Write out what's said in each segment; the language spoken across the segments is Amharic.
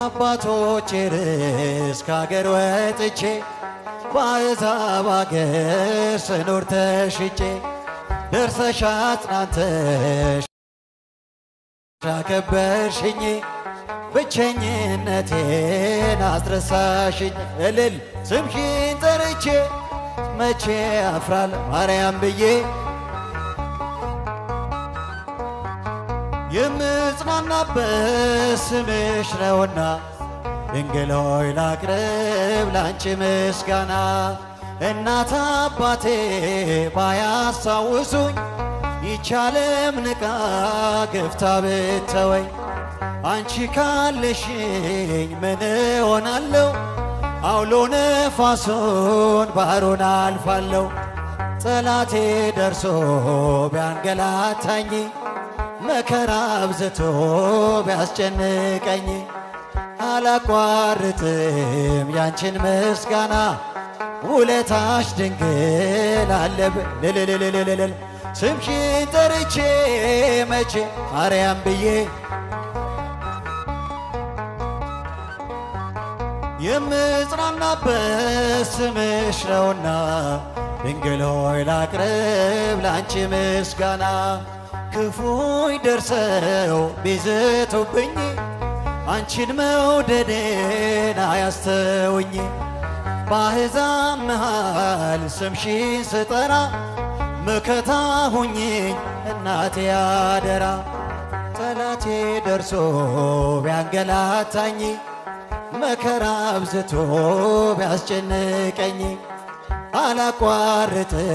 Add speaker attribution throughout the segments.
Speaker 1: አባቶቼ ርስት ከአገር ወጥቼ በአሕዛብ አገር ስኖር ተሽጬ ደርሰሽ አጽናንተሽ አከበርሽኝ ብቸኝነቴን አስረሳሽኝ። እልል ስምሽን ጠርቼ መቼ አፍራል ማርያም ብዬ የምጽናናበት ስምሽ ነውና ድንግል ሆይ ላቅርብ ላንቺ ምስጋና። እናት አባቴ ባያስታውሱኝ ይቻለም ንቃ ገፍታ ብተወኝ አንቺ ካለሽኝ ምን ሆናለሁ? አውሎ ነፋሱን ባህሩን አልፋለሁ። ጠላቴ ደርሶ ቢያንገላታኝ መከራ አብዝቶ ቢያስጨንቀኝ አላቋርጥም ያንቺን ምስጋና ውለታሽ ድንግል አለብ ልልልልልልል ስምሽን ጠርቼ መቼ ማርያም ብዬ የምጽናናበት ስምሽ ነውና ድንግል ሆይ ላቅርብ ላንቺ ምስጋና። ክፉይ ደርሰው ቢዝቱብኝ አንቺን መውደዴን አያስተውኝ። በአሕዛብ መሃል ስምሽን ስጠራ መከታ ሁኚኝ እናቴ አደራ። ጠላቴ ደርሶ ቢያንገላታኝ መከራ አብዝቶ ቢያስጨንቀኝ አላቋርጥም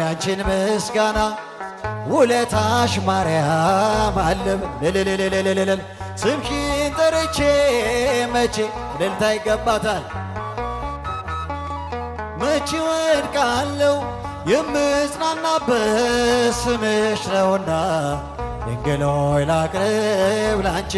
Speaker 1: ያንቺን ምስጋና ውለታሽ ማርያም አለብ ልልልልልልል ስምሽን ጠርቼ መቼ እልልታ ይገባታል። መቼ ወድቃለሁ የምጽናናበት ስምሽ ነውና ድንግል ሆይ ላቅርብ ላንቺ